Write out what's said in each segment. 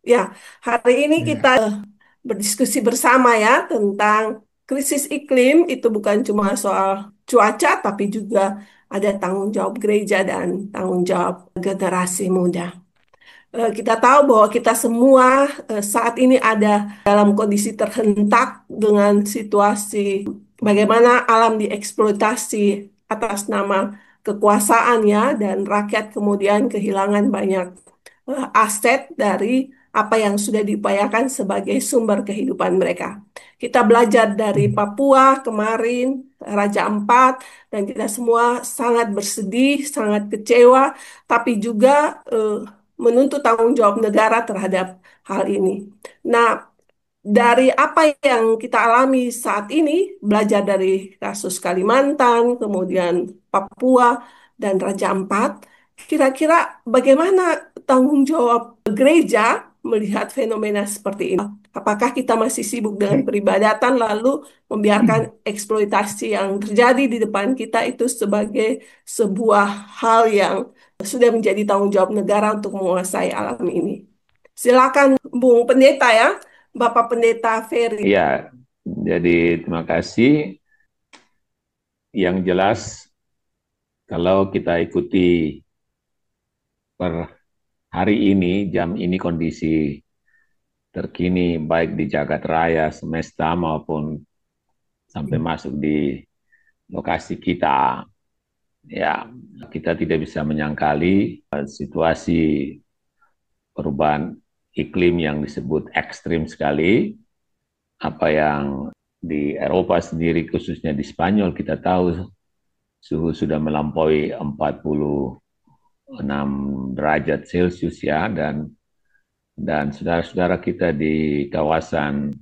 Ya, hari ini kita berdiskusi bersama ya tentang krisis iklim. Itu bukan cuma soal cuaca, tapi juga ada tanggung jawab gereja dan tanggung jawab generasi muda. Kita tahu bahwa kita semua saat ini ada dalam kondisi terhentak dengan situasi bagaimana alam dieksploitasi atas nama kekuasaannya dan rakyat kemudian kehilangan banyak aset dari apa yang sudah diupayakan sebagai sumber kehidupan mereka. Kita belajar dari Papua kemarin, Raja Ampat, dan kita semua sangat bersedih, sangat kecewa, tapi juga menuntut tanggung jawab negara terhadap hal ini. Nah, dari apa yang kita alami saat ini, belajar dari kasus Kalimantan, kemudian Papua, dan Raja Ampat, kira-kira bagaimana tanggung jawab gereja melihat fenomena seperti ini? Apakah kita masih sibuk dengan peribadatan lalu membiarkan eksploitasi yang terjadi di depan kita itu sebagai sebuah hal yang sudah menjadi tanggung jawab negara untuk menguasai alam ini? Silakan Bung Pendeta ya. Bapak Pendeta Ferry. Iya, jadi terima kasih. Yang jelas, kalau kita ikuti per hari ini, jam ini kondisi terkini baik di jagat raya, semesta maupun sampai masuk di lokasi kita, ya kita tidak bisa menyangkali situasi perubahan iklim yang disebut ekstrim sekali. Apa yang di Eropa sendiri, khususnya di Spanyol, kita tahu suhu sudah melampaui 46 derajat Celcius ya, dan saudara-saudara kita di kawasan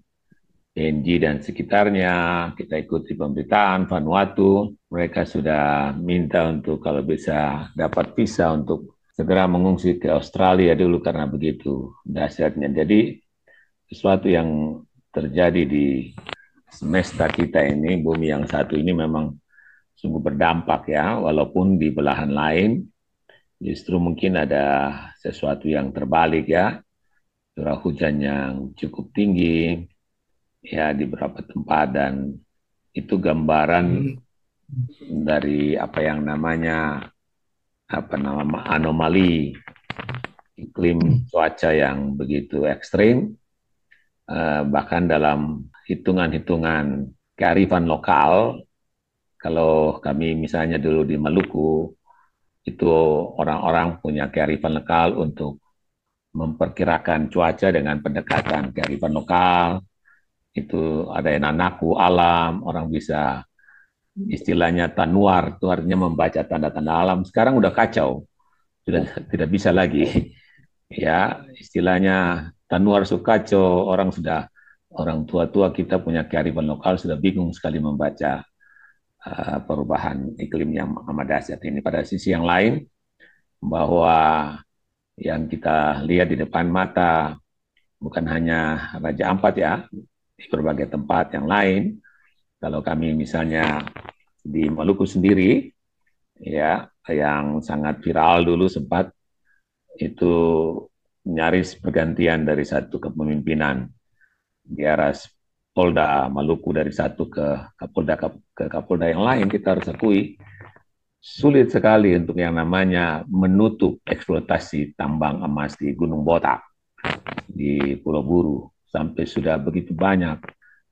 PNG dan sekitarnya, kita ikuti pemberitaan Vanuatu, mereka sudah minta untuk kalau bisa dapat visa untuk segera mengungsi ke Australia dulu karena begitu dahsyatnya. Jadi sesuatu yang terjadi di semesta kita ini, bumi yang satu ini memang sungguh berdampak ya, walaupun di belahan lain justru mungkin ada sesuatu yang terbalik ya, curah hujan yang cukup tinggi ya di beberapa tempat, dan itu gambaran dari apa yang namanya anomali iklim cuaca yang begitu ekstrim, bahkan dalam hitungan-hitungan kearifan lokal. Kalau kami misalnya dulu di Maluku, itu orang-orang punya kearifan lokal untuk memperkirakan cuaca dengan pendekatan kearifan lokal. Itu ada yang nanaku alam, orang bisa istilahnya tanuar, itu artinya membaca tanda-tanda alam. Sekarang udah kacau, sudah tidak bisa lagi. Ya, istilahnya tanuar sukaco, orang tua-tua kita punya kearifan lokal sudah bingung sekali membaca perubahan iklim yang amat dahsyat ini. Pada sisi yang lain, bahwa yang kita lihat di depan mata bukan hanya Raja Ampat ya, di berbagai tempat yang lain. Kalau kami misalnya di Maluku sendiri, ya, yang sangat viral dulu sempat itu nyaris pergantian dari satu kepemimpinan di arah Polda Maluku dari satu ke Kapolda yang lain. Kita harus akui sulit sekali untuk yang namanya menutup eksploitasi tambang emas di Gunung Botak, di Pulau Buru, sampai sudah begitu banyak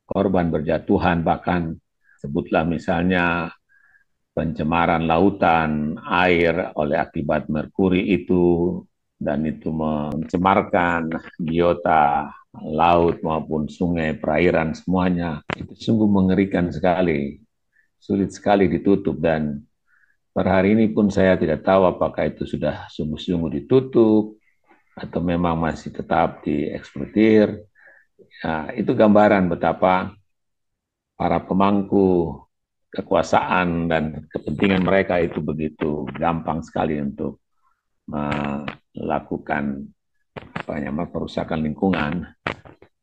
korban berjatuhan, bahkan sebutlah misalnya pencemaran lautan, air oleh akibat merkuri itu, dan itu mencemarkan biota laut maupun sungai, perairan semuanya. Itu sungguh mengerikan sekali, sulit sekali ditutup, dan per hari ini pun saya tidak tahu apakah itu sudah sungguh-sungguh ditutup atau memang masih tetap dieksploitir. Nah, itu gambaran betapa para pemangku kekuasaan dan kepentingan mereka itu begitu gampang sekali untuk melakukan perusakan lingkungan.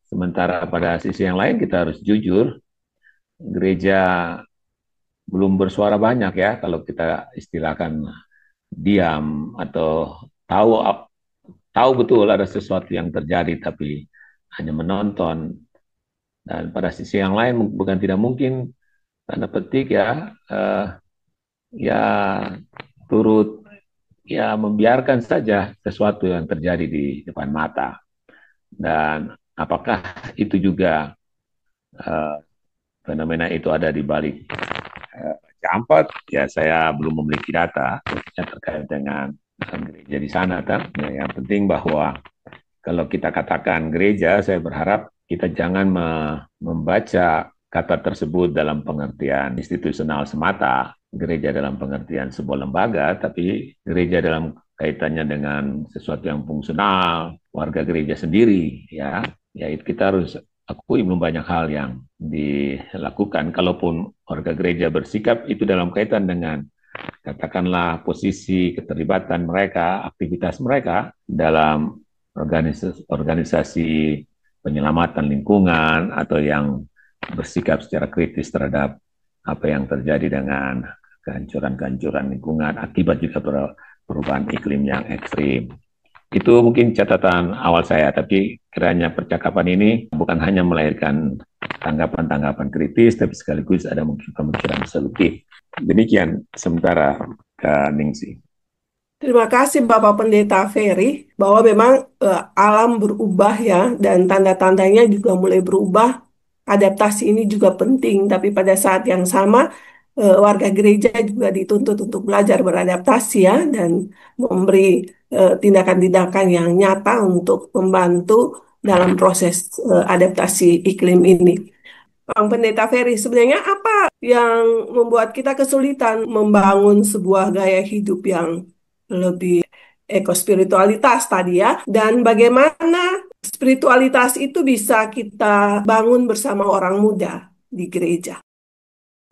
Sementara pada sisi yang lain kita harus jujur, gereja belum bersuara banyak ya, kalau kita istilahkan diam atau tahu tahu betul ada sesuatu yang terjadi, tapi hanya menonton. Dan pada sisi yang lain bukan tidak mungkin tanda petik ya, ya turut ya membiarkan saja sesuatu yang terjadi di depan mata. Dan apakah itu juga uh, fenomena itu ada di balik campak? Ya saya belum memiliki data yang terkait dengan gereja di sana kan. Ya, yang penting bahwa kalau kita katakan gereja, saya berharap kita jangan membaca kata tersebut dalam pengertian institusional semata, gereja dalam pengertian sebuah lembaga, tapi gereja dalam kaitannya dengan sesuatu yang fungsional, warga gereja sendiri, ya, kita harus akui belum banyak hal yang dilakukan. Kalaupun warga gereja bersikap itu dalam kaitan dengan katakanlah posisi keterlibatan mereka, aktivitas mereka dalam organisasi penyelamatan lingkungan atau yang bersikap secara kritis terhadap apa yang terjadi dengan kehancuran-kehancuran lingkungan akibat juga perubahan iklim yang ekstrim. Itu mungkin catatan awal saya, tapi kiranya percakapan ini bukan hanya melahirkan tanggapan-tanggapan kritis, tapi sekaligus ada mungkin pemikiran solutif. Demikian sementara Kak Ningsi. Terima kasih Bapak Pendeta Ferry bahwa memang alam berubah ya dan tanda-tandanya juga mulai berubah. Adaptasi ini juga penting, tapi pada saat yang sama warga gereja juga dituntut untuk belajar beradaptasi ya dan memberi tindakan-tindakan yang nyata untuk membantu dalam proses adaptasi iklim ini. Bang Pendeta Ferry, sebenarnya apa yang membuat kita kesulitan membangun sebuah gaya hidup yang lebih ekospiritualitas tadi ya, dan bagaimana spiritualitas itu bisa kita bangun bersama orang muda di gereja?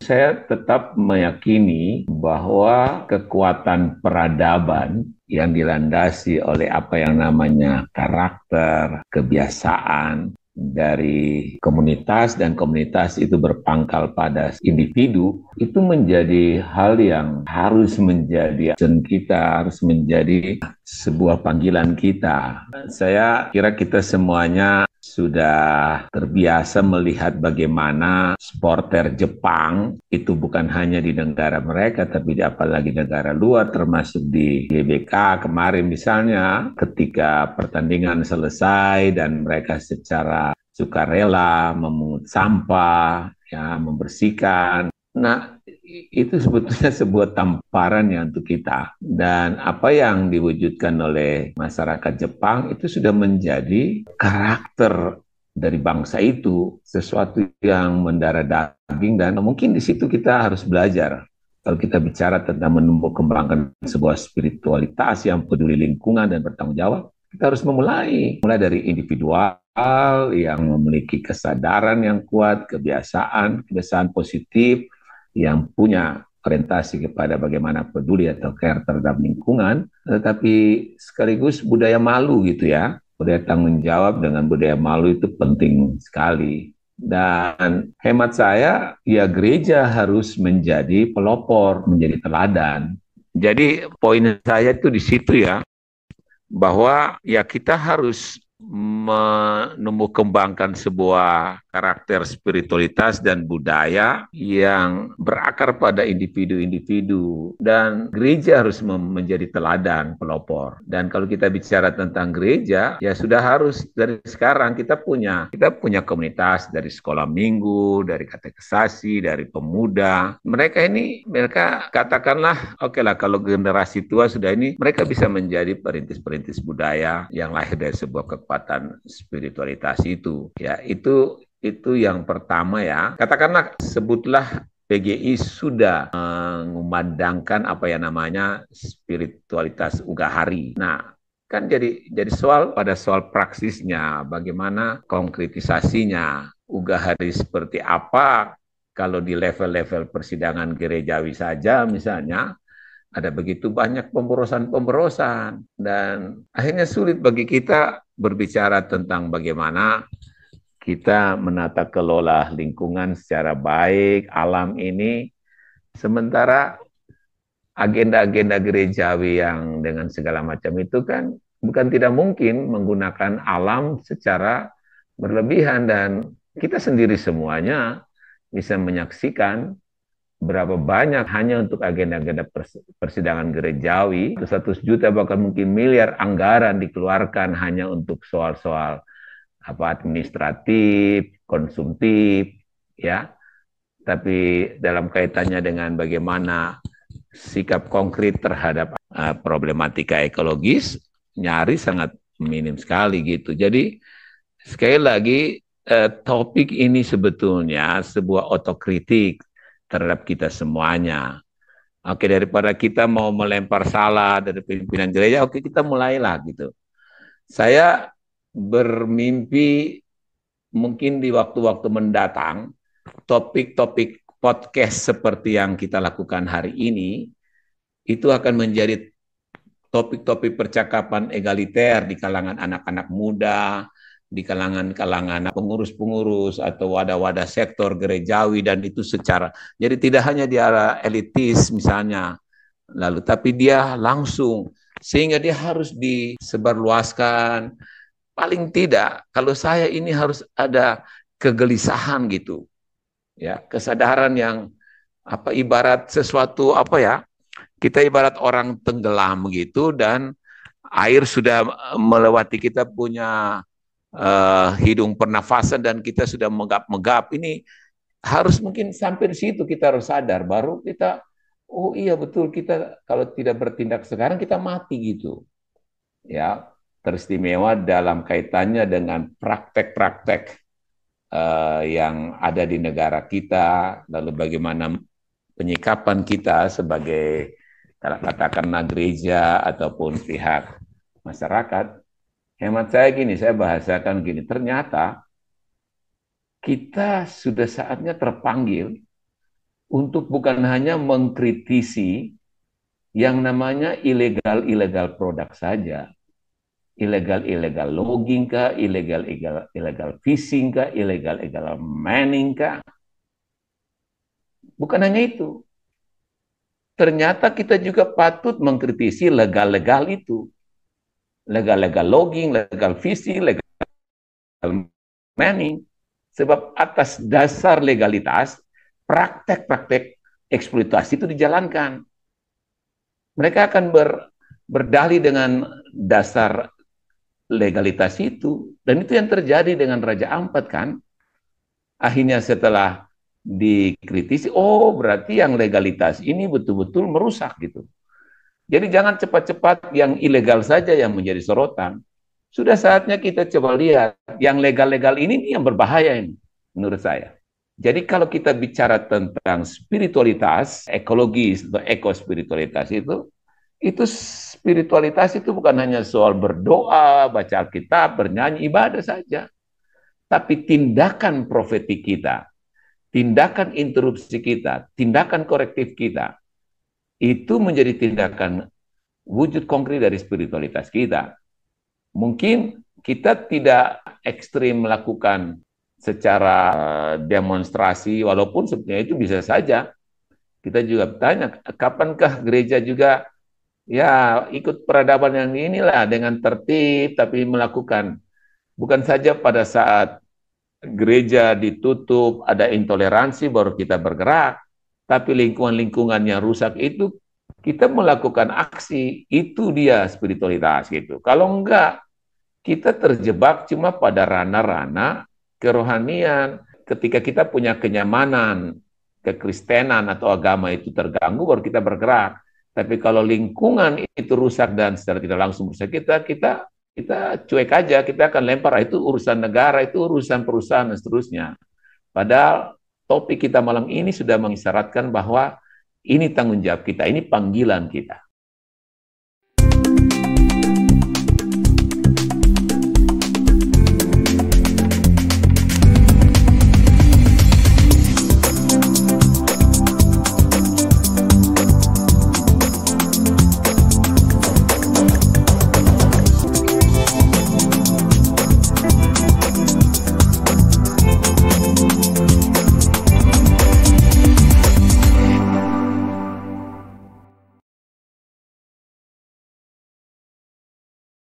Saya tetap meyakini bahwa kekuatan peradaban yang dilandasi oleh apa yang namanya karakter, kebiasaan dari komunitas dan komunitas itu berpangkal pada individu, itu menjadi hal yang harus menjadi concern kita, harus menjadi sebuah panggilan kita. Saya kira kita semuanya sudah terbiasa melihat bagaimana supporter Jepang itu bukan hanya di negara mereka, tapi di apalagi negara luar, termasuk di GBK kemarin misalnya, ketika pertandingan selesai dan mereka secara sukarela memungut sampah, ya, membersihkan. Nah, itu sebetulnya sebuah tamparan ya untuk kita. Dan apa yang diwujudkan oleh masyarakat Jepang itu sudah menjadi karakter dari bangsa itu, sesuatu yang mendarah daging, dan mungkin di situ kita harus belajar. Kalau kita bicara tentang menumbuh kembangkan sebuah spiritualitas yang peduli lingkungan dan bertanggung jawab, kita harus mulai dari individual yang memiliki kesadaran yang kuat, kebiasaan positif, yang punya orientasi kepada bagaimana peduli atau care terhadap lingkungan, tetapi sekaligus budaya malu gitu ya. Budaya tanggung jawab dengan budaya malu itu penting sekali. Dan hemat saya, ya gereja harus menjadi pelopor, menjadi teladan. Jadi poin saya itu di situ ya, bahwa ya kita harus menumbuh kembangkan sebuah karakter spiritualitas dan budaya yang berakar pada individu-individu, dan gereja harus menjadi teladan pelopor. Dan kalau kita bicara tentang gereja, ya sudah harus dari sekarang kita punya komunitas dari sekolah minggu, dari katekisasi, dari pemuda. Mereka katakanlah oke lah, kalau generasi tua sudah ini, mereka bisa menjadi perintis-perintis budaya yang lahir dari sebuah kekuatan spiritualitas itu. Ya, itu yang pertama ya. Katakanlah sebutlah PGI sudah mengumandangkan apa yang namanya spiritualitas Ugahari. Nah, kan jadi soal praksisnya, bagaimana konkretisasinya. Ugahari seperti apa kalau di level-level persidangan gerejawi saja misalnya, ada begitu banyak pemborosan-pemborosan, dan akhirnya sulit bagi kita berbicara tentang bagaimana kita menata kelola lingkungan secara baik, alam ini, sementara agenda-agenda gerejawi yang dengan segala macam itu kan bukan tidak mungkin menggunakan alam secara berlebihan, dan kita sendiri semuanya bisa menyaksikan berapa banyak hanya untuk agenda-agenda persidangan gerejawi, 100 juta bahkan mungkin miliar anggaran dikeluarkan hanya untuk soal-soal apa administratif, konsumtif, ya. Tapi dalam kaitannya dengan bagaimana sikap konkret terhadap problematika ekologis, nyaris sangat minim sekali gitu. Jadi sekali lagi topik ini sebetulnya sebuah otokritik terhadap kita semuanya. Oke, daripada kita mau melempar salah dari pimpinan gereja, oke kita mulailah gitu. Saya bermimpi mungkin di waktu-waktu mendatang, topik-topik podcast seperti yang kita lakukan hari ini, itu akan menjadi topik-topik percakapan egaliter di kalangan anak-anak muda, di kalangan pengurus-pengurus atau wadah-wadah sektor gerejawi, dan itu secara, jadi tidak hanya di arah elitis misalnya, lalu tapi dia langsung, sehingga dia harus disebarluaskan. Paling tidak, kalau saya ini harus ada kegelisahan gitu, ya, kesadaran yang apa, ibarat sesuatu apa ya, kita ibarat orang tenggelam gitu, dan air sudah melewati kita punya hidung pernafasan, dan kita sudah megap-megap. Ini harus mungkin sampai di situ kita harus sadar, baru kita, oh iya betul, kita kalau tidak bertindak sekarang kita mati gitu. Ya, teristimewa dalam kaitannya dengan praktek-praktek yang ada di negara kita, lalu bagaimana penyikapan kita sebagai katakanlah gereja ataupun pihak masyarakat. Hemat saya gini, saya bahasakan gini, ternyata kita sudah saatnya terpanggil untuk bukan hanya mengkritisi yang namanya ilegal-ilegal produk saja, ilegal-ilegal logging kah, ilegal fishing kah, ilegal-ilegal mining kah. Bukan hanya itu. Ternyata kita juga patut mengkritisi legal-legal itu. Legal-legal logging, legal fishing, legal mining. Sebab atas dasar legalitas, praktek-praktek eksploitasi itu dijalankan. Mereka akan berdalih dengan dasar legalitas itu. Dan itu yang terjadi dengan Raja Ampat kan. Akhirnya setelah dikritisi, oh berarti yang legalitas ini betul-betul merusak gitu. Jadi jangan cepat-cepat yang ilegal saja yang menjadi sorotan. Sudah saatnya kita coba lihat yang legal-legal ini yang berbahaya ini menurut saya. Jadi kalau kita bicara tentang spiritualitas, ekologis atau ekospiritualitas itu spiritualitas itu bukan hanya soal berdoa, baca Alkitab, bernyanyi, ibadah saja. Tapi tindakan profetik kita, tindakan interupsi kita, tindakan korektif kita, itu menjadi tindakan wujud konkret dari spiritualitas kita. Mungkin kita tidak ekstrim melakukan secara demonstrasi, walaupun sebenarnya itu bisa saja. Kita juga bertanya, kapankah gereja juga ya ikut peradaban yang inilah dengan tertib, tapi melakukan bukan saja pada saat gereja ditutup, ada intoleransi baru kita bergerak, tapi lingkungan-lingkungan yang rusak itu kita melakukan aksi, itu dia spiritualitas gitu. Kalau enggak, kita terjebak cuma pada ranah-ranah kerohanian. Ketika kita punya kenyamanan, kekristenan atau agama itu terganggu, baru kita bergerak. Tapi kalau lingkungan itu rusak dan secara tidak langsung merusak kita cuek aja, kita akan lempar, itu urusan negara, itu urusan perusahaan dan seterusnya. Padahal topik kita malam ini sudah mengisyaratkan bahwa ini tanggung jawab kita, ini panggilan kita.